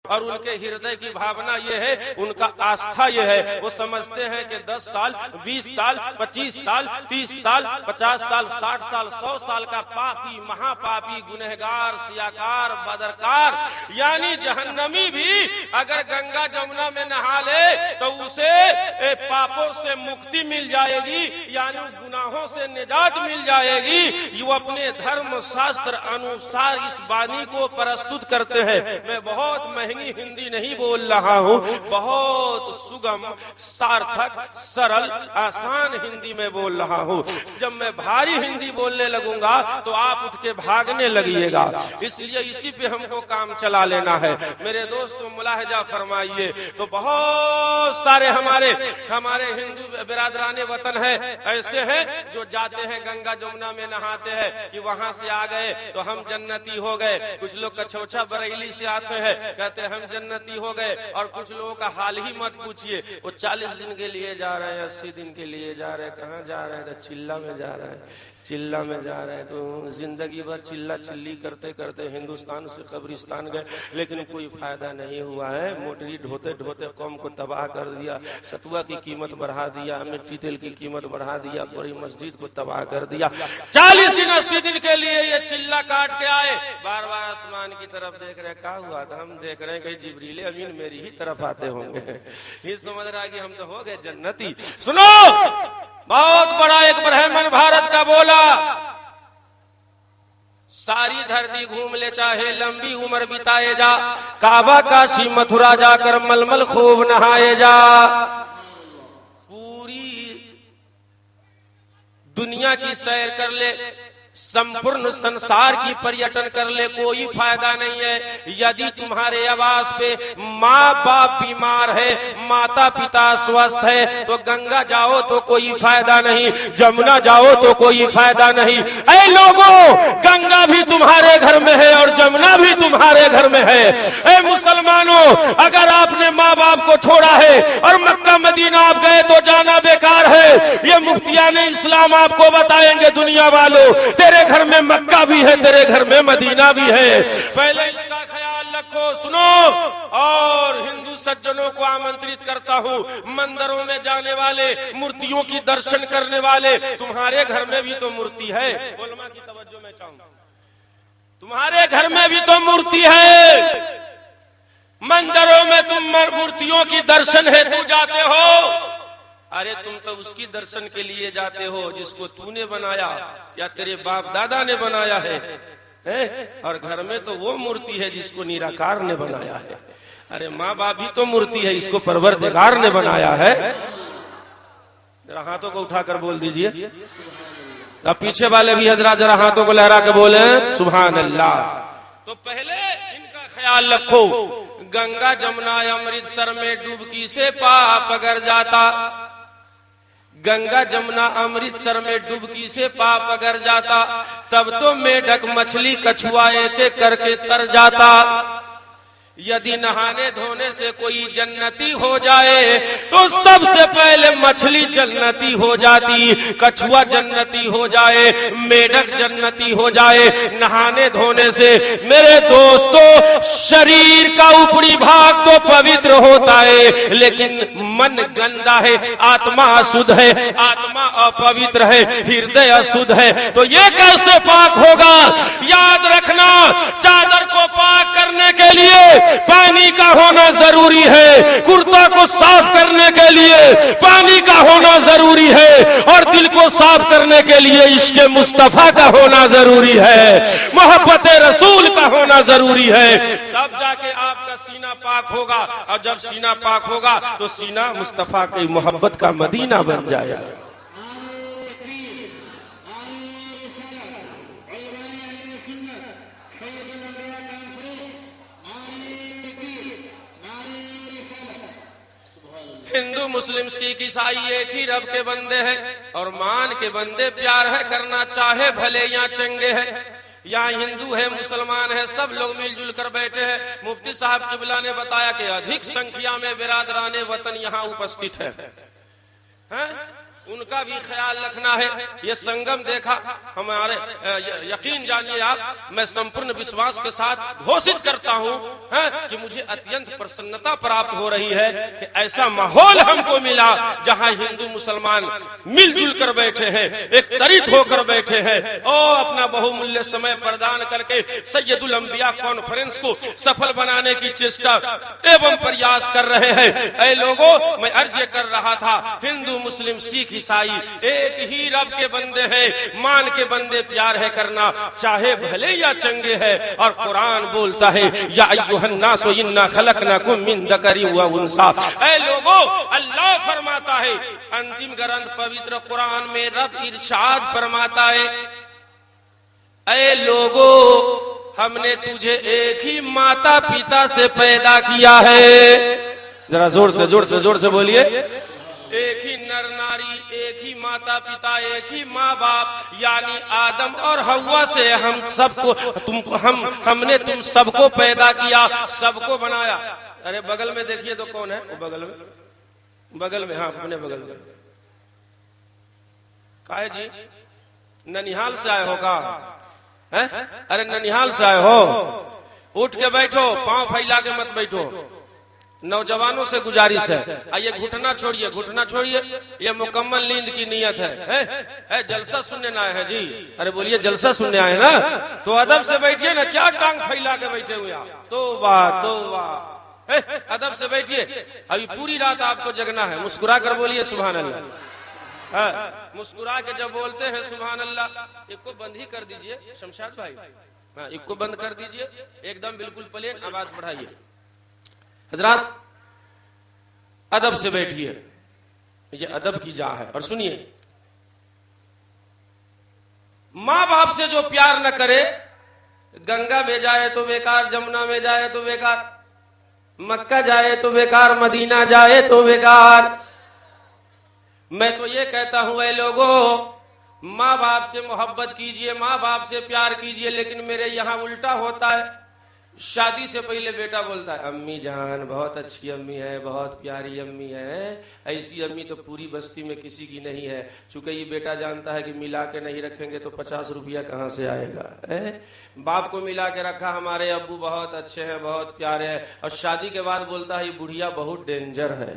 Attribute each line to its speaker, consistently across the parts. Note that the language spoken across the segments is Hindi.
Speaker 1: और उनके हृदय की भावना ये है, उनका आस्था ये है, वो समझते हैं कि 10 साल 20 साल 25 साल 30 साल 50 साल 60 साल 100 साल का पापी महापापी गुनहगार सियाकार बदरकार यानी जहन्नमी भी अगर गंगा जमुना में नहा ले तो उसे पापों से मुक्ति मिल जाएगी, यानी गुनाहों से निजात मिल जाएगी। वो अपने धर्म शास्त्र अनुसार इस वाणी को प्रस्तुत करते हैं। मैं बहुत महंगी हिंदी नहीं बोल रहा हूँ, बहुत सुगम सार्थक सरल आसान हिंदी में बोल रहा हूँ। जब मैं भारी हिंदी बोलने लगूंगा तो आप उठ के भागने लगिएगा, इसलिए इसी पे हमको काम चला लेना है। मेरे दोस्तों मुलाहजा फरमाइए। तो बहुत सारे हमारे हिंदू बिरादराने वतन है ऐसे हैं जो जाते हैं गंगा जमुना में नहाते हैं कि वहां से आ गए तो हम जन्नती हो गए। कुछ लोग कछौछा बरेली से आते हैं कहते हैं हम जन्नती हो गए, और कुछ लोगों का हाल ही मत पूछिए, वो 40 दिन के लिए जा रहे हैं 80 दिन के लिए जा रहे हैं। कहाँ जा रहे हैं? तो चिल्ला में जा रहे हैं, चिल्ला में जा रहे हैं। तो जिंदगी भर चिल्ला चिल्ली करते करते हिंदुस्तान से कब्रिस्तान गए, लेकिन कोई फायदा नहीं हुआ है। मोटरी ढोते ढोते कौम को तबाह कर दिया, सतुआ की कीमत बढ़ा दिया, मिट्टी तेल की कीमत बढ़ा दिया, पूरी मस्जिद को तबाह कर दिया। 40 दिन 80 दिन के लिए ये चिल्ला काट के आए, बार बार आसमान की तरफ देख रहे, क्या हुआ था? हम देख रहे हैं कि जिब्रील अमीन मेरी ही तरफ आते होंगे। ये समझ रहा है कि हम तो हो गए जन्नती। सुनो, बहुत बड़ा एक ब्राह्मण भारत का बोला, सारी धरती घूम ले चाहे लंबी उम्र बिताए जा, काबा काशी मथुरा जाकर मलमल खूब नहाए जा। दुनिया की सैर कर ले, संपूर्ण संसार की पर्यटन कर ले, कोई फायदा नहीं है यदि तुम्हारे आवास पे माँ बाप बीमार है, माता पिता स्वस्थ है। तो गंगा जाओ तो कोई फायदा नहीं, जमुना जाओ तो कोई फायदा नहीं। ऐ लोगों, गंगा भी तुम्हारे घर में है और जमुना भी तुम्हारे घर में है। ऐ मुसलमानों, अगर आपने माँ बाप को छोड़ा है और मक्का मदीना आप गए तो जाना बेकार है। ये मुफ्तियाने इस्लाम आपको बताएंगे, दुनिया वालों, तेरे घर में मक्का भी है, तेरे घर में मदीना भी है, पहले इसका ख्याल रखो। सुनो, और हिंदू सज्जनों को आमंत्रित करता हूँ, मंदिरों में जाने वाले, मूर्तियों की दर्शन करने वाले, तुम्हारे घर में भी तो मूर्ति है। उलमा की तवज्जो मैं चाहूंगा, तुम्हारे घर में भी तो मूर्ति है। मंदिरों में तुम मूर्तियों की दर्शन हेतु जाते हो, अरे तुम तो उसकी दर्शन के लिए जाते हो जिसको तूने बनाया या तेरे बाप दादा ने बनाया है? और घर में तो वो मूर्ति है जिसको निराकार ने बनाया है। अरे माँ बाप भी तो मूर्ति है, इसको परवरदिगार ने बनाया है। जरा हाथों को उठाकर बोल दीजिए। अब पीछे वाले भी हजरा जरा हाथों को लहरा के बोले सुभान अल्लाह। तो पहले इनका ख्याल रखो, गंगा जमुना अमृतसर में डुबकी से पाप अगर जाता, गंगा जमुना अमृतसर में डुबकी से पाप अगर जाता, तब तो मेढक मछली कछुआ एक एक करके तर जाता। यदि नहाने धोने से कोई जन्नती हो जाए तो सबसे पहले मछली जन्नती हो जाती, कछुआ जन्नती हो जाए, मेढक जन्नती हो जाए नहाने धोने से। मेरे दोस्तों, शरीर का ऊपरी भाग तो पवित्र होता है, लेकिन मन गंदा है, आत्मा अशुद्ध है, आत्मा अपवित्र है, हृदय अशुद्ध है। तो ये कैसे पाक होगा? याद रखना, चादर को पाक करने के लिए पानी का होना जरूरी है, कुर्ता को साफ करने के लिए पानी का होना जरूरी है, और दिल को साफ करने के लिए इश्क़ मुस्तफा का होना जरूरी है, मोहब्बत रसूल का होना जरूरी है। तब जाके आपका सीना पाक होगा, और जब सीना पाक होगा तो सीना मुस्तफा की मोहब्बत का मदीना बन जाएगा। हिंदू मुस्लिम सिख ईसाई एक ही रब के बंदे हैं, और मान के बंदे प्यार है करना, चाहे भले या चंगे हैं, यहाँ हिंदू है मुसलमान है, सब लोग मिलजुल कर बैठे हैं। मुफ्ती साहब किबला ने बताया कि अधिक संख्या में बिरादराने वतन यहाँ उपस्थित है। उनका भी ख्याल रखना है। ये संगम देखा हमारे, यकीन जानिए आप, मैं संपूर्ण विश्वास के साथ घोषित करता हूँ कि मुझे अत्यंत प्रसन्नता प्राप्त हो रही है कि ऐसा माहौल हमको मिला जहाँ हिंदू मुसलमान मिलजुल कर बैठे हैं, एक तरित होकर बैठे हैं और अपना बहुमूल्य समय प्रदान करके सैयदुल अंबिया कॉन्फ्रेंस को सफल बनाने की चेष्टा एवं प्रयास कर रहे हैं। ऐ लोगों, मैं अर्ज कर रहा था, हिंदू मुस्लिम सिख ईसाई एक ही रब के बंदे हैं, मान के बंदे प्यार है करना, चाहे भले या चंगे है। और कुरान बोलता है या अय्युहन्नास इन्ना खलकनाकुम मिन दकरिन व उन्सा। ऐ लोगों, अल्लाह फरमाता है अंतिम ग्रंथ पवित्र कुरान में, रब इरशाद फरमाता है, ऐ लोगों, हमने तुझे एक ही माता पिता से पैदा किया है। जरा जोर से बोलिए, एक ही नर नारी, एक ही माता पिता, एक ही माँ बाप, यानी आदम और हव्वा से हम सबको, हमने तुम सबको पैदा किया, सबको बनाया। अरे बगल में देखिए तो कौन है वो, बगल में, हाँ अपने बगल में। काहे जी, ननिहाल से आए हो का? अरे ननिहाल से आए हो, उठ के बैठो, पांव फैला के मत बैठो। नौजवानों से गुजारिश है, आइए घुटना छोड़िए, ये मुकम्मल नींद की नियत है। जलसा सुनने ना आए हैं जी? अरे बोलिए जलसा सुनने आए ना, तो अदब से बैठिए ना, क्या टांग फैला के बैठे हुए आप? तौबा, अदब से बैठिए। अभी पूरी रात आपको जगना है, मुस्कुरा कर बोलिए सुभान अल्लाह। मुस्कुरा के जब बोलते हैं सुभान अल्लाह, एक को बंद ही कर दीजिए शमशाद भाई, एक को बंद कर दीजिए, एकदम बिल्कुल प्लेन आवाज बढ़ाइए। हजरात, अदब से बैठिए, ये अदब की जा है। और सुनिए, माँ बाप से जो प्यार न करे, गंगा में जाए तो बेकार, जमुना में जाए तो बेकार, मक्का जाए तो बेकार, मदीना जाए तो बेकार। मैं तो ये कहता हूं, ऐ लोगों, माँ बाप से मोहब्बत कीजिए, माँ बाप से प्यार कीजिए। लेकिन मेरे यहाँ उल्टा होता है, शादी से पहले बेटा बोलता है, अम्मी जान बहुत अच्छी अम्मी है, बहुत प्यारी अम्मी है, ऐसी अम्मी तो पूरी बस्ती में किसी की नहीं है। चूंकि ये बेटा जानता है कि मिला के नहीं रखेंगे तो 50 रुपया कहाँ से आएगा। बाप को मिला के रखा, हमारे अब्बू बहुत अच्छे हैं, बहुत प्यारे हैं, और शादी के बाद बोलता है ये बुढ़िया बहुत डेंजर है,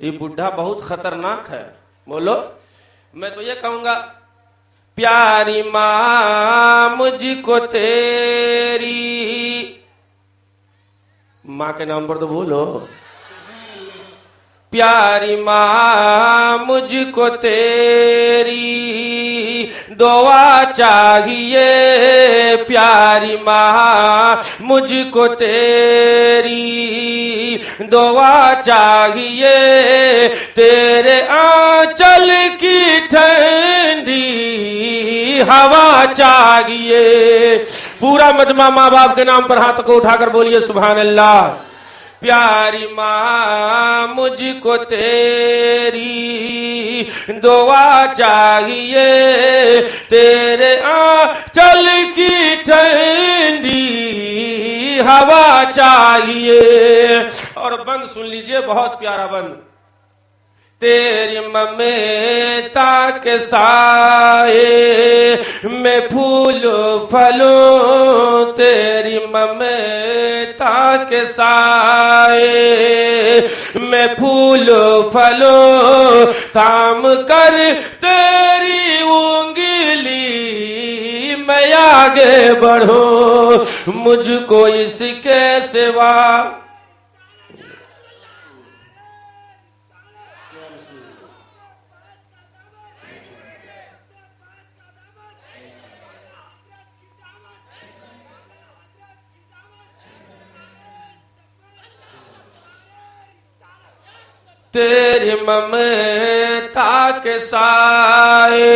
Speaker 1: ये बुढ़ा बहुत खतरनाक है। बोलो, मैं तो ये कहूंगा, प्यारी माँ मुझको तेरी, माँ के नाम पर तो बोलो, प्यारी माँ मुझको तेरी दुआ चाहिए, प्यारी माँ मुझको तेरी दुआ चाहिए, तेरे आंचल की ठंडी हवा चाहिए। पूरा मजमा माँ बाप के नाम पर हाथ को उठाकर बोलिए सुभान अल्लाह। प्यारी माँ मुझको तेरी दुआ चाहिए, तेरे आंचल की ठंडी हवा चाहिए। और बंद सुन लीजिए, बहुत प्यारा बंद। तेरी ममता के साए में फूलों फलों, तेरी ममता के साए में फूलों फलों, थाम कर तेरी उंगली मैं आगे बढ़ूं, मुझको इसके सिवा। तेरी ममता के साए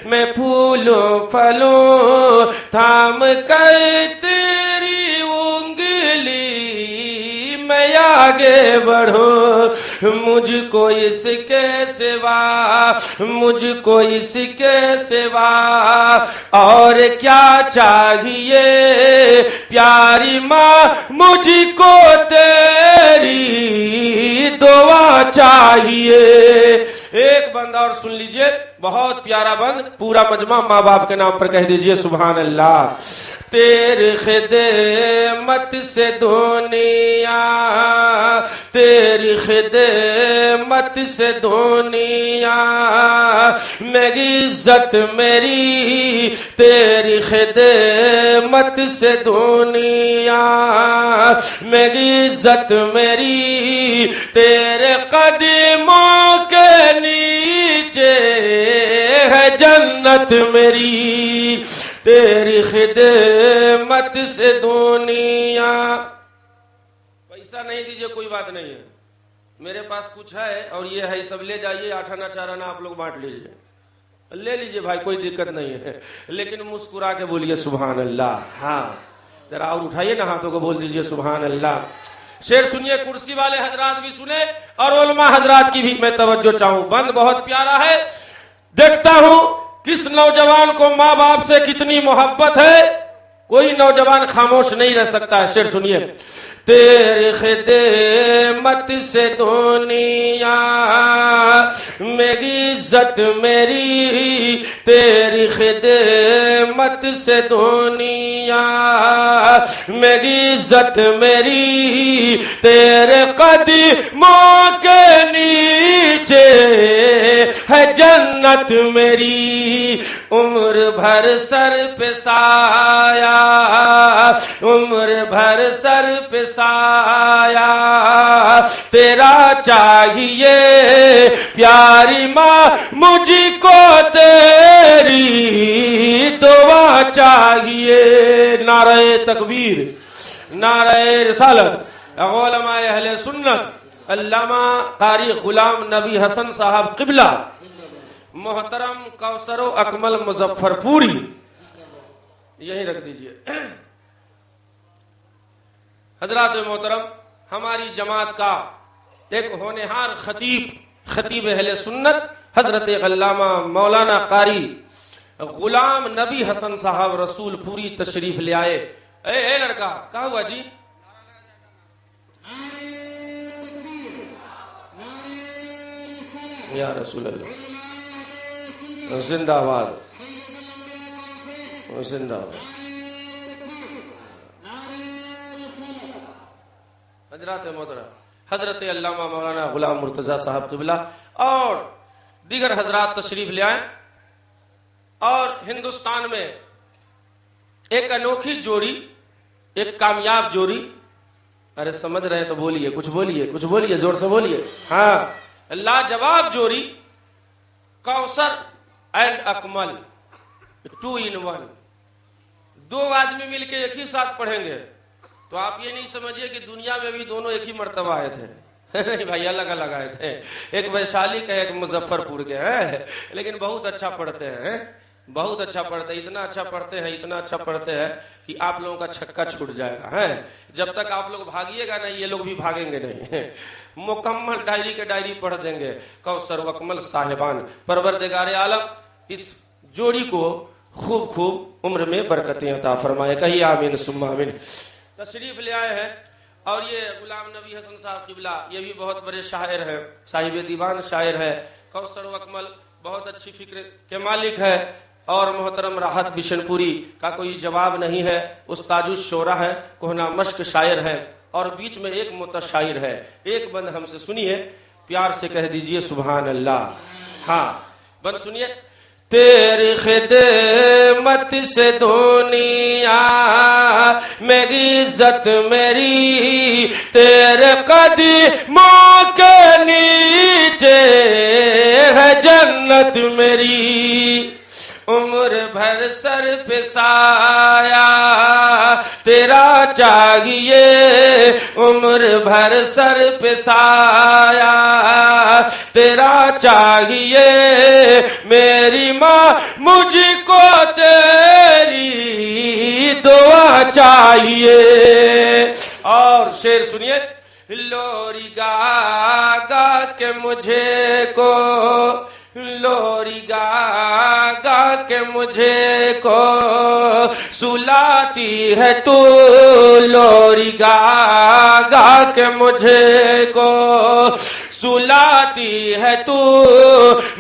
Speaker 1: में फूलों फलों, थाम कर तेरी उंगली मैं आगे बढ़ूं, मुझको इसके सिवा, मुझको इसके सिवा और क्या चाहिए। प्यारी माँ मुझको तेरी दुआ चाहिए। एक बंदा और सुन लीजिए, बहुत प्यारा बंद, पूरा मजमा माँ बाप के नाम पर कह दीजिए सुभान अल्लाह। तेरी खिदमत से दुनिया, तेरी खिदमत से दुनिया में इज्जत मेरी, तेरी खिदमत से दुनिया में इज्जत मेरी, तेरे कदमों के नीचे है जन्नत मेरी, तेरी खिदमत से दुनिया। पैसा नहीं दीजिए कोई बात नहीं है, मेरे पास कुछ है और ये है, सब ले जाइए, 8 आना 4 आना आप लोग बांट लीजिए, ले लीजिए भाई, कोई दिक्कत नहीं है, लेकिन मुस्कुरा के बोलिए सुभान अल्लाह। हाँ जरा और उठाइए ना हाथों को, बोल दीजिए सुभान अल्लाह। शेर सुनिए, कुर्सी वाले हजरात भी सुने और उलमा हजरात की भी मैं तवज्जो चाहूं। बंद बहुत प्यारा है, देखता हूं किस नौजवान को माँ बाप से कितनी मोहब्बत है, कोई नौजवान खामोश नहीं रह सकता है। शेर सुनिए, तेरी खिदमत से दुनिया में इज्जत मेरी, तेरी खिदमत से दुनिया में इज्जत मेरी, तेरे कदमों के नीचे है जन्नत मेरी, उम्र भर सर पे साया, उम्र भर सर पे साया तेरा चाहिए, प्यारी माँ मुझको तेरी दुआ चाहिए। नारे तकबीर, नारे रिसालत, उलमाए अहले सुन्नत, अल्लामा कारी गुलाम नबी हसन साहब किबला, मोहतरम कौसरो अकमल मुजफ्फरपुरी, यही रख दीजिए। हजरात मोहतरम, हमारी जमात का एक होनेहार खतीब, खतीब अहले सुन्नत हजरत अल्लामा मौलाना कारी गुलाम नबी हसन साहब रसूलपुरी तशरीफ ले आए। ए लड़का, क्या हुआ जी? या रसूल अल्लाह, जिंदाबाद जिंदाबाद। हजरत मोहतरम हजरत अल्लामा मौलाना गुलाम मुर्तजा साहब किबला और दीगर हजरात तशरीफ ले आए और हिंदुस्तान में एक अनोखी जोड़ी, एक कामयाब जोड़ी, अरे समझ रहे हैं तो बोलिए, कुछ बोलिए, कुछ बोलिए, जोर से बोलिए। हाँ, लाजवाब जोड़ी कौसर एंड अकमल, 2 in 1, 2 आदमी मिलके एक ही साथ पढ़ेंगे तो आप ये नहीं समझिए कि दुनिया में भी दोनों एक ही मर्तबा आए थे। नहीं भाई, अलग अलग आए थे, एक वैशाली के एक मुजफ्फरपुर के हैं, लेकिन बहुत अच्छा पढ़ते हैं, बहुत अच्छा पढ़ते हैं, इतना अच्छा पढ़ते हैं, इतना अच्छा पढ़ते हैं कि आप लोगों का छक्का छूट जाएगा है। जब तक आप लोग भागिएगा नहीं, ये लोग भी भागेंगे नहीं। मुकम्मल डायरी के डायरी पढ़ देंगे। कौसर अकमल साहिबान, परवरदिगार आलम इस जोड़ी को खूब खूब उम्र में बरकतें अता फरमाए। कहिए आमीन सुम्मा आमीन। तशरीफ ले आए हैं और ये गुलाम नबी हसन साहब किबला, ये भी बहुत बड़े शायर हैं, साहिब दीवान शायर है। कौसर अकमल बहुत अच्छी फिक्र के मालिक है और मोहतरम राहत बिशनपुरी का कोई जवाब नहीं है। उस्ताजुश शोरा है, कोहना मश्क शायर है और बीच में एक मुतशायर है। एक बंद हमसे सुनिए, प्यार से कह दीजिए सुभान अल्लाह। हाँ, बंद सुनिए। तेरी खिदमत से दुनिया में इज्जत मेरी, तेरे कदमों के नीचे है जन्नत मेरी, उम्र भर सर पे साया तेरा चाहिए, उम्र भर सर पे साया तेरा चाहिए, मेरी माँ मुझको तेरी दुआ चाहिए। और शेर सुनिए। लोरी गा गा के मुझे को, लोरी गा गा के मुझे को सुलाती है तू, लोरी गा गा के मुझे को सुलाती है तू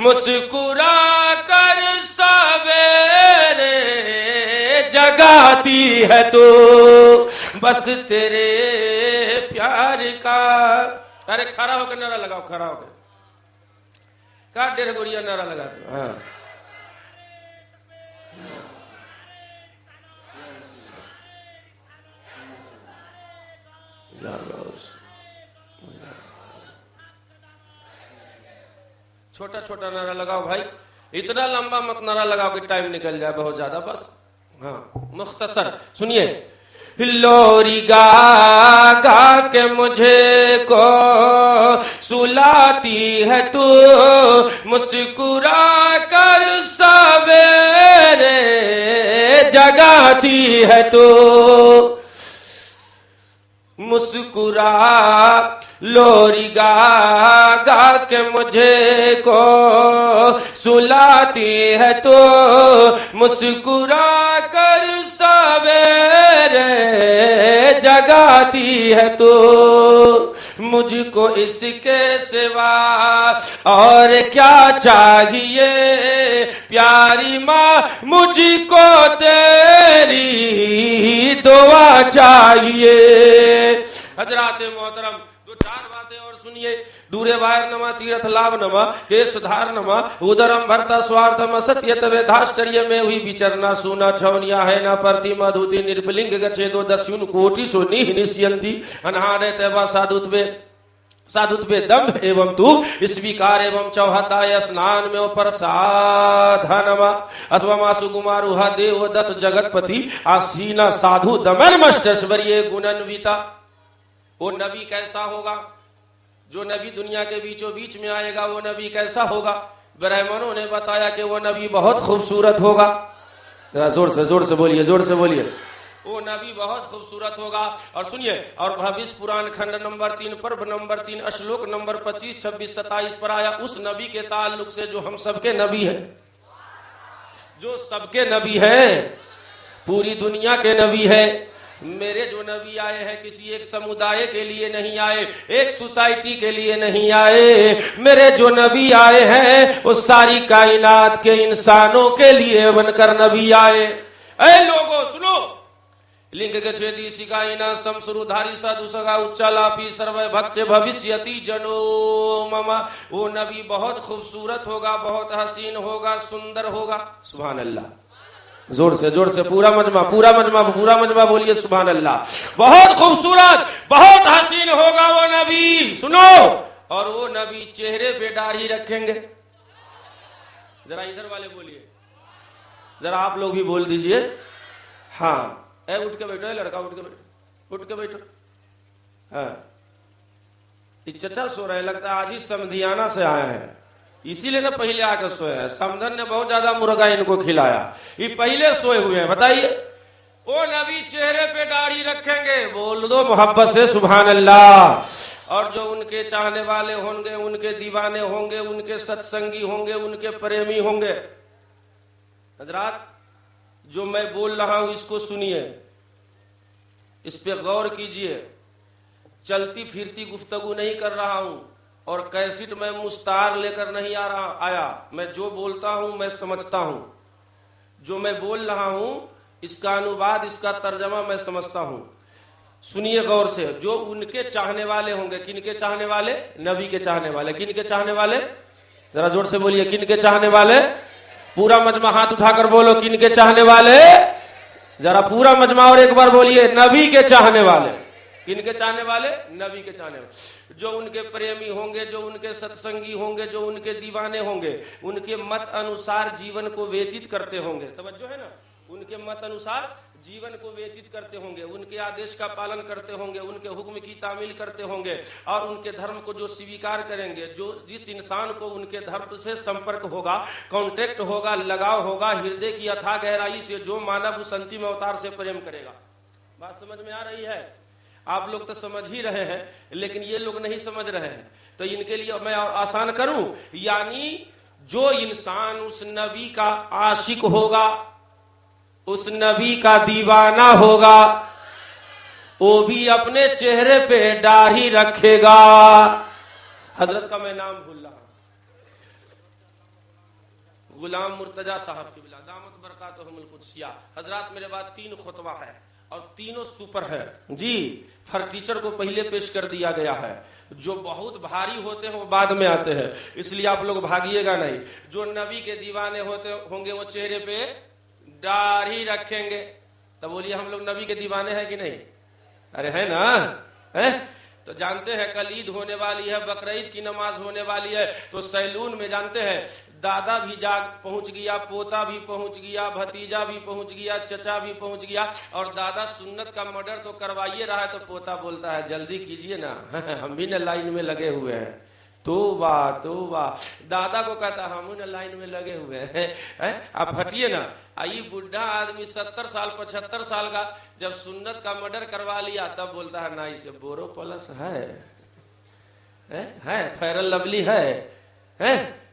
Speaker 1: मुस्कुरा कर सवेरे जगाती है तू बस तेरे प्यार का। अरे खड़ा होकर नारा लगाओ, खड़ा होकर का डेढ़ गोरिया नारा लगाते। हाँ छोटा छोटा नारा लगाओ भाई, इतना लंबा मत नारा लगाओ कि टाइम निकल जाए बहुत ज्यादा, बस हाँ मुख्तसर सुनिए। लोरी गा गा के मुझे को सुलाती है तू मुस्कुरा कर सवेरे जगाती है तू मुस्कुरा। लोरी गा गा के मुझे को सुलाती है तो मुस्कुरा कर सवेरे जगाती है तो मुझको इसके सिवा और क्या चाहिए प्यारी माँ मुझको तेरी दुआ चाहिए। हजरात मोहतरम दो चार बातें और सुनिए। दूरे बाहर नमा तीर्थ लाभ नमा केश धार नमा उदरम भरता स्वार्थम असत्य तवे धाश्चर्य में हुई विचरना सुना छवनिया है न प्रतिमा धूति निर्बलिंग गच्छेदो दस्युन कोटि सो निह निश्यंती अनहारे तैवा साधुत्वे दम्भ एवं तू स्वीकार एवं चौहताय स्नान में प्रसाधनमा अस्वमा सुकुमारुहा देव दत्त जगतपति आसीना साधु दमनमष्टश्वर्ये गुणन्विता। वो नबी कैसा होगा जो नबी दुनिया के बीचों बीच में आएगा, वो नबी कैसा होगा? ब्राह्मणों ने बताया कि वो नबी बहुत खूबसूरत होगा। जरा जोर से बोलिए, जोर से बोलिए। वो नबी बहुत खूबसूरत होगा। और सुनिए, और भविष्य पुराण खंड नंबर 3 पर्व नंबर 3 श्लोक नंबर 25, 26, 27 पर आया उस नबी के ताल्लुक से जो हम सबके नबी हैं, जो सबके नबी हैं, पूरी दुनिया के नबी है। मेरे जो नबी आए हैं किसी एक समुदाय के लिए नहीं आए, एक सोसाइटी के लिए नहीं आए। मेरे जो नबी आए हैं वो सारी कायनात के इंसानों के लिए बनकर नबी आए। ऐ लोगों सुनो, लिंग गच्छेदी शिकायना समसुरुधारी साधु सगा उच्चालापी सर्व भक्ष भविष्यति जनो ममा। वो नबी बहुत खूबसूरत होगा, बहुत हसीन होगा, सुंदर होगा। सुभान अल्लाह, जोर से पूरा मजमा बोलिए सुभान अल्लाह। बहुत खूबसूरत, बहुत हसीन होगा वो नबी। सुनो, और वो नबी चेहरे पे दाढ़ी रखेंगे। जरा इधर वाले बोलिए, जरा आप लोग भी बोल दीजिए। हाँ, ए उठ के बैठो, लड़का उठ के बैठो। हाँ, चचा सो रहे, लगता है आज ही समधियाना से आए हैं, इसीलिए ना पहले आकर सोए हैं। समधन ने बहुत ज्यादा मुर्गा इनको खिलाया, ये पहले सोए हुए हैं। बताइए, वो नबी चेहरे पे दाढ़ी रखेंगे, बोल दो मोहब्बत से सुभान अल्लाह। और जो उनके चाहने वाले होंगे, उनके दीवाने होंगे, उनके सत्संगी होंगे, उनके प्रेमी होंगे। हजरात, जो मैं बोल रहा हूं इसको सुनिए, इस पे गौर कीजिए। चलती फिरती गुफ्तगू नहीं कर रहा हूं और कैसेट में मुस्तार लेकर नहीं आया। मैं जो बोलता हूं मैं समझता हूं, जो मैं बोल रहा हूं इसका अनुवाद, इसका तर्जमा मैं समझता हूं। सुनिए गौर से। जो उनके चाहने वाले होंगे, किनके चाहने वाले? नबी के चाहने वाले। किनके चाहने वाले? जरा जोर से बोलिए, किनके चाहने वाले? पूरा मजमा हाथ उठाकर बोलो, किनके चाहने वाले? जरा पूरा मजमा और एक बार बोलिए, नबी के चाहने वाले। किनके चाहने वाले? नबी के चाहने वाले। जो उनके प्रेमी होंगे, जो उनके सत्संगी होंगे, जो उनके दीवाने होंगे, उनके मत अनुसार जीवन को व्यतीत करते होंगे। तवज्जो है ना? उनके मत अनुसार जीवन को व्यतीत करते होंगे, उनके आदेश का पालन करते होंगे, उनके हुक्म की तामील करते होंगे और उनके धर्म को जो स्वीकार करेंगे। जो जिस इंसान को उनके धर्म से संपर्क होगा, कांटेक्ट होगा, लगाव होगा, हृदय की अथाह गहराई से जो मानव उस अंतिम अवतार से प्रेम करेगा। बात समझ में आ रही है? आप लोग तो समझ ही रहे हैं, लेकिन ये लोग नहीं समझ रहे हैं। तो इनके लिए मैं और आसान करूं, यानी जो इंसान उस नबी का आशिक होगा, उस नबी का दीवाना होगा, वो भी अपने चेहरे पे दाढ़ी रखेगा। हजरत का मैं नाम भूल रहा हूं, गुलाम मुर्तजा साहब किबला दामत बरकातुहुमुल कुद्सिया। हजरत मेरे बाद 3 खुतबा है और तीनों सुपर है जी। हर टीचर को पहले पेश कर दिया गया है, जो बहुत भारी होते हैं वो बाद में आते हैं, इसलिए आप लोग भागिएगा नहीं। जो नबी के दीवाने होते होंगे वो चेहरे पे दाढ़ी रखेंगे, तो बोलिए हम लोग नबी के दीवाने हैं कि नहीं? अरे है ना, है? तो जानते हैं कल ईद होने वाली है, बकरीद की नमाज होने वाली है, तो सैलून में जानते हैं दादा भी जाग पहुंच गया, पोता भी पहुंच गया, भतीजा भी पहुंच गया, चचा भी पहुंच गया, और दादा सुन्नत का मर्डर तो करवाइए रहा है, तो पोता बोलता है जल्दी कीजिए ना हम भी न लाइन में लगे हुए हैं। तोबा तोबा, दादा को कहता हम न लाइन में लगे हुए हैं, आप हटिए ना। आई बुढ़ा आदमी 70 साल 75 साल का जब सुन्नत का मर्डर करवा लिया तब बोलता है ना इसे बोरो प्लस है, फेयर लवली है।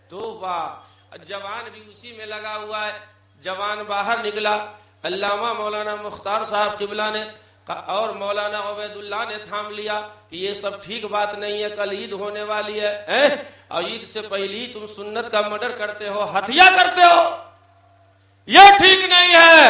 Speaker 1: तो वाह, जवान भी उसी में लगा हुआ है। जवान बाहर निकला, अल्लामा मौलाना मुख्तार साहब किबला ने और मौलाना उबैदुल्लाह ने थाम लिया कि ये सब ठीक बात नहीं है, कल ईद होने वाली है और ईद से पहले तुम सुन्नत का मर्डर करते हो, हत्या करते हो, ये ठीक नहीं है।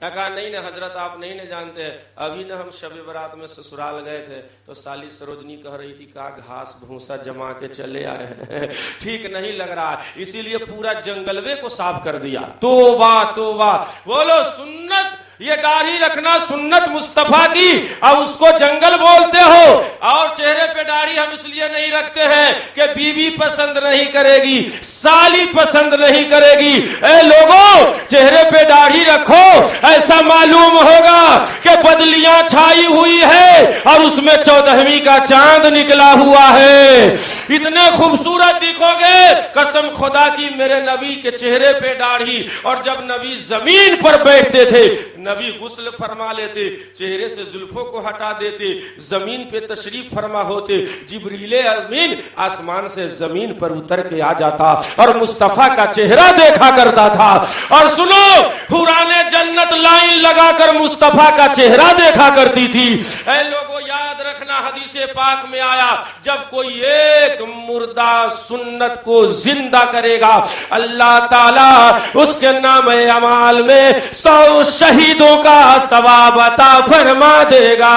Speaker 1: कहा नहीं ना हजरत, आप नहीं ना जानते, अभी ना हम शबे बरात में ससुराल गए थे तो साली सरोजनी कह रही थी का घास भूसा जमा के चले आए हैं ठीक नहीं लग रहा, इसीलिए पूरा जंगलवे को साफ कर दिया। तोबा तोबा, बोलो सुन्नत, ये दाढ़ी रखना सुन्नत मुस्तफा की, अब उसको जंगल बोलते हो। और चेहरे पे दाढ़ी हम इसलिए नहीं रखते हैं कि बीवी पसंद नहीं करेगी, साली पसंद नहीं करेगी। ए लोगों, चेहरे पे दाढ़ी रखो, ऐसा मालूम होगा कि बदलियां छाई हुई है और उसमें 14वीं का चांद निकला हुआ है। इतने खूबसूरत दिखोगे, कसम खुदा की मेरे नबी के चेहरे पे दाढ़ी। और जब नबी जमीन पर बैठते थे, नबी गुस्ल फरमा लेते, चेहरे से जुल्फों को हटा देते, जमीन पे तशरीफ फरमा होते, जिब्रील अमीन आसमान से जमीन पर उतर के आ जाता और मुस्तफा का चेहरा देखा करता था। और सुनो, हुराने जन्नत लाइन लगाकर मुस्तफा का चेहरा देखा करती थी। ऐ लोगों, याद रखना, हदीसे पाक में आया, जब कोई एक मुर्दा सुन्नत को जिंदा करेगा, अल्लाह ताला उसके नाम अमाल में 100 शहीदों का सवाब अता फरमा देगा।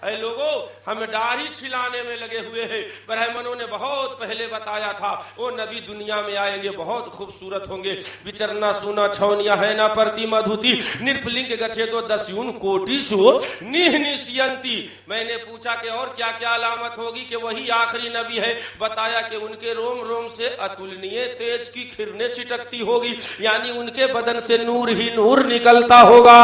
Speaker 1: ऐ लोगों, हम दाढ़ी छिलाने में लगे हुए हैं। ब्राह्मणों ने बहुत पहले बताया था वो नबी दुनिया में आएंगे, बहुत खूबसूरत होंगे, विचरना सुना छौनिया है ना परती मधुती निर्पलिंग गछे तो दस्यून कोटि सो निहनिशयंती। मैंने पूछा कि और क्या क्या अलामत होगी कि वही आखिरी नबी है। बताया कि उनके रोम रोम से अतुलनीय तेज की किरणें चिटकती होगी, यानी उनके बदन से नूर ही नूर निकलता होगा।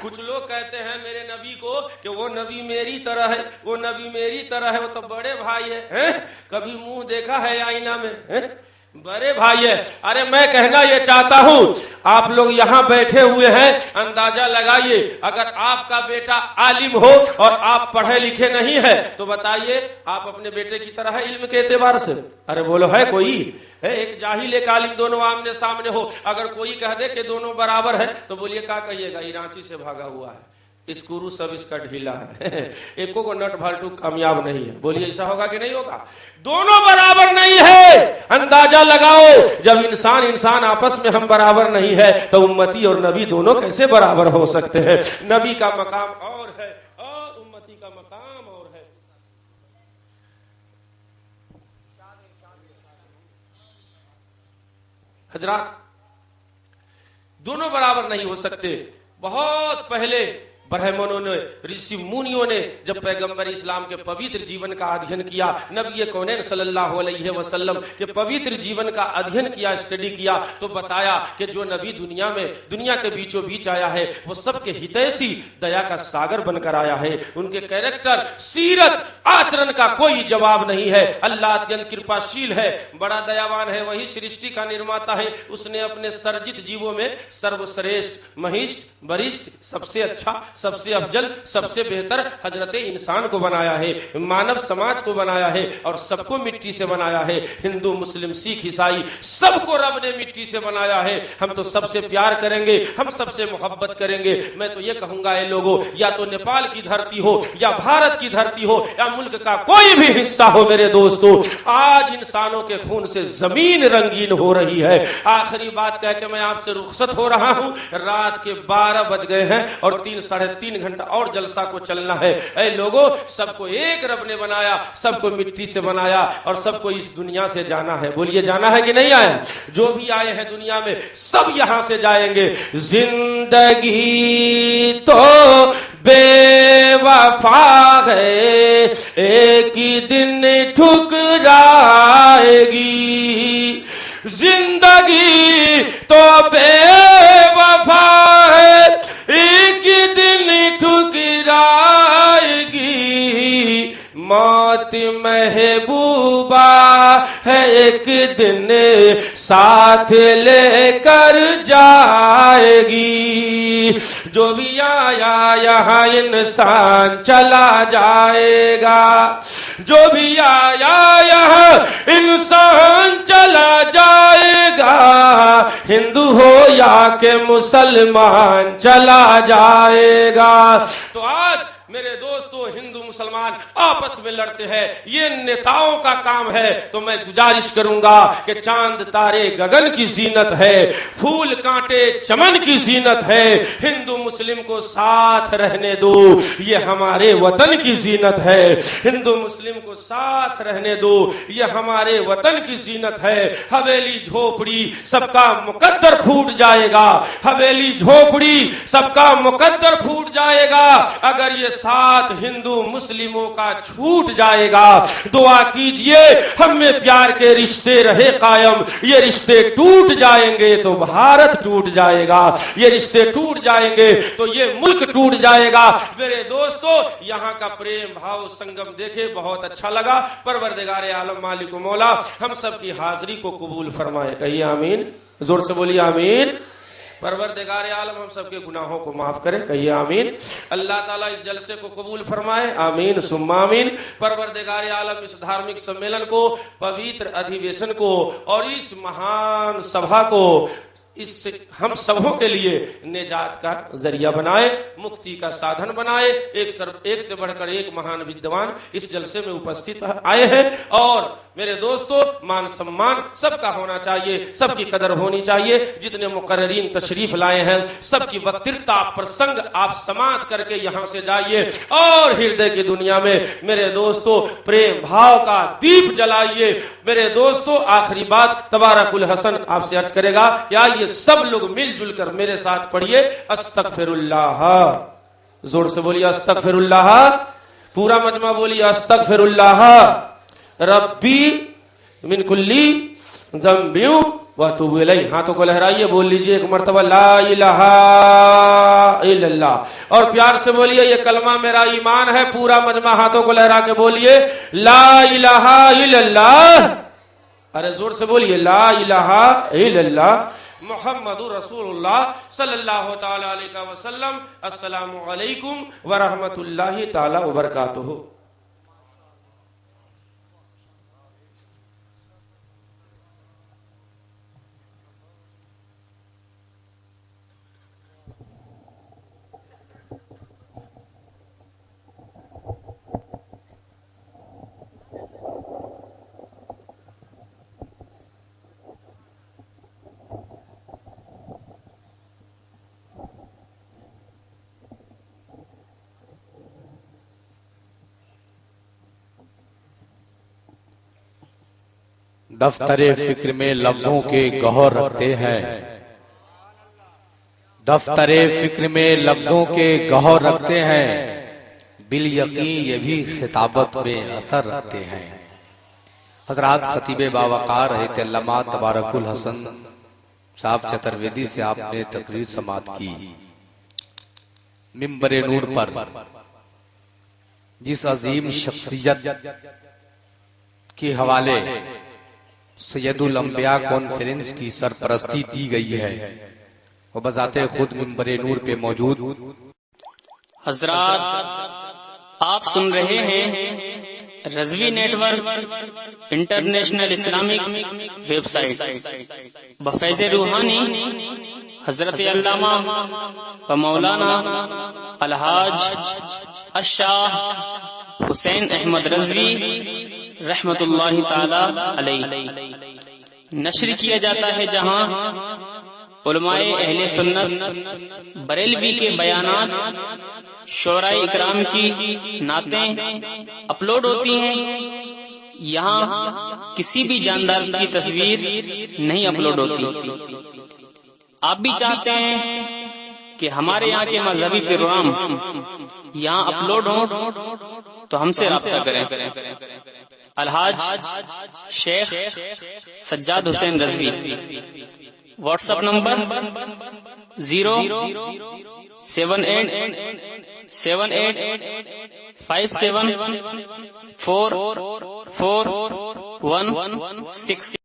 Speaker 1: कुछ लोग कहते हैं मेरे नबी को कि वो नबी मेरी तरह है, वो नबी मेरी तरह है, वो तो बड़े भाई है, कभी मुंह देखा है आईना में? बड़े भाई है। अरे मैं कहना ये चाहता हूं, आप लोग यहाँ बैठे हुए हैं, अंदाजा लगाइए, अगर आपका बेटा आलिम हो और आप पढ़े लिखे नहीं है तो बताइए आप अपने बेटे की तरह है इल्म के एतबार से? अरे बोलो, है कोई? है एक जाहिल एक आलिम, दोनों आमने सामने हो, अगर कोई कह दे कि दोनों बराबर है तो बोलिए क्या कहिएगा? ये रांची से भागा हुआ है, स्क्रू सब इसका ढीला है एको को नट भाल्टू कामयाब नहीं है। बोलिए ऐसा होगा कि नहीं होगा? दोनों बराबर नहीं है। अंदाजा लगाओ, जब इंसान इंसान आपस में हम बराबर नहीं है तो उम्मती और नबी दोनों कैसे बराबर हो सकते हैं? नबी का मकाम और है और उम्मती का मकाम और है। हजरात, दोनों बराबर नहीं हो सकते। बहुत पहले ब्राह्मणों ने, ऋषि मुनियों ने जब पैगंबर इस्लाम के पवित्र जीवन का अध्ययन किया, नबी कौनैन सल्लल्लाहु अलैहि वसल्लम के पवित्र जीवन का अध्ययन किया, स्टडी किया, तो बताया कि जो नबी दुनिया के बीचों बीच आया है वो सबके हितैषी, दया का सागर बनकर आया है। उनके कैरेक्टर, सीरत, आचरण का कोई जवाब नहीं है। अल्लाह अत्यंत कृपाशील है, बड़ा दयावान है, वही सृष्टि का निर्माता है। उसने अपने सर्जित जीवों में सर्वश्रेष्ठ, महिष्ठ, वरिष्ठ, सबसे अच्छा, सबसे अफजल, सबसे बेहतर हजरत इंसान को बनाया है, मानव समाज को बनाया है और सबको मिट्टी से बनाया है। हिंदू, मुस्लिम, सिख, ईसाई, सबको रब ने मिट्टी से बनाया है। हम तो सबसे प्यार करेंगे, हम सबसे मोहब्बत करेंगे। मैं तो ये कहूंगा, ये लोगों, या तो नेपाल की धरती हो या भारत की धरती हो या मुल्क का कोई भी हिस्सा हो मेरे दोस्तों, आज इंसानों के खून से जमीन रंगीन हो रही है। आखिरी बात कह के मैं आपसे रुखसत हो रहा हूं। रात के 12 बज गए हैं और 3-3.5 घंटा और जलसा को चलना है। ऐ लोगों, सबको एक रब ने बनाया, सबको मिट्टी से बनाया और सबको इस दुनिया से जाना है। बोलिए जाना है कि नहीं आया? जो भी आए हैं दुनिया में सब यहां से जाएंगे। जिंदगी तो बेवफा है, एक ही दिन ठुकराएगी। जिंदगी तो बेवफा है, एक ही दिन ठुकराएगी। मौत महबूबा है, एक दिन साथ लेकर जाएगी। जो भी आया यहाँ इंसान चला जाएगा, जो भी आया यहाँ इंसान चला जाएगा। हिंदू हो या के मुसलमान चला जाएगा। तो आज मेरे दोस्तों, हिंदू मुसलमान आपस में लड़ते हैं, ये नेताओं का काम है। तो मैं गुजारिश करूंगा कि चांद तारे गगन की जीनत है, फूल कांटे चमन की जीनत है। हिंदू मुस्लिम को साथ रहने दो, ये हमारे वतन की जीनत है। हिंदू मुस्लिम को साथ रहने दो, ये हमारे वतन की जीनत है। हवेली झोपड़ी सबका मुकद्दर फूट जाएगा, हवेली झोपड़ी सबका मुकद्दर फूट जाएगा अगर ये साथ हिंदू मुस्लिमों का छूट जाएगा। दुआ कीजिए हम में प्यार के रिश्ते रहे कायम। ये रिश्ते टूट जाएंगे तो भारत टूट जाएगा, ये रिश्ते टूट जाएंगे तो ये मुल्क टूट जाएगा। मेरे दोस्तों, यहाँ का प्रेम भाव संगम देखे बहुत अच्छा लगा। परवरदिगार आलम मालिक मौला हम सब की हाजिरी को कबूल फरमाए। कहिए आमीन, जोर से बोलिए आमीन। परवरदिगार आलम हम सबके गुनाहों को माफ करे। कहिए आमीन। अल्लाह ताला इस जलसे को कबूल फरमाए। आमीन सुम्मा आमीन। परवरदिगार आलम इस धार्मिक सम्मेलन को, पवित्र अधिवेशन को और इस महान सभा को इस हम सबों के लिए निजात का जरिया बनाए, मुक्ति का साधन बनाए। एक से बढ़कर एक महान विद्वान इस जलसे में उपस्थित आए हैं और मेरे दोस्तों, मान सम्मान सबका होना चाहिए, सबकी कदर होनी चाहिए। जितने मुकर्ररीन तशरीफ लाए हैं सबकी वक्तृता प्रसंग आप समाप्त करके यहां से जाइए और हृदय की दुनिया में मेरे दोस्तों प्रेम भाव का दीप जलाइए। मेरे दोस्तों, आखिरी बात तबारकुल हसन आपसे अर्ज करेगा कि आइए सब लोग मिलजुल कर मेरे साथ पढ़िए अस्तगफिरुल्लाह। जोर से बोलिए अस्तगफिरुल्लाह। पूरा मजमा बोलिए अस्तगफिरुल्लाह रब्बी मिन कुल्ली ज़ंबियु व अतूबु इलैहि। हाथों को लहराइए, बोल लीजिए एक मर्तबा ला इलाहा इल्लल्लाह और प्यार से बोलिए ये कलमा मेरा ईमान है। पूरा मजमा हाथों को लहरा के बोलिए ला इलाहा इल्लल्लाह। अरे जोर से बोलिए ला इलाहा इल्लल्लाह मुहम्मदुर रसूलुल्लाह सल्लल्लाहु ताला अलैहि वसल्लम। अस्सलामु अलैकुम व रहमतुल्लाहि ताला व बरकातुहू।
Speaker 2: दफ्तरे फिक्र में लफ्जों के गौहर रखते हैं, दफ्तरे फिक्र में लफ्जों के गौहर रखते हैं, बिल यकीन ये भी खिताबत में असर रखते हैं। हजरात खतीब बावकार रहत अल्लामा तबारकुल हसन साहब चतुर्वेदी से आपने तकरीर समात की। मिंबर नूर पर जिस अजीम शख्सियत के हवाले सैयदुल अंबिया कॉन्फ्रेंस की सरपरस्ती दी गई है, वो बजाते खुद मिंबर नूर पे मौजूद।
Speaker 3: हजरात आप सुन रहे हैं Razvi network international Islamic website बफैज़ रूहानी हजरत अल्लामा व मौलाना अलहाज अशाह हुसैन अहमद रज़वी रहमतुल्लाहि ताला अलैहि नश्र किया जाता है, जहां उलमाए अहले सुन्नत बरेलवी के बयानात शोराए इकराम की नातें अपलोड होती हैं। यहाँ किसी भी जानदार की तस्वीर नहीं अपलोड होती। आप भी चाहते हैं कि हमारे यहाँ के मजहबी प्रोग्राम यहाँ अपलोड हो तो हमसे राब्ता करें। Alhaj Sheikh Sajjad Hussain Razvi, WhatsApp number 0787857444116।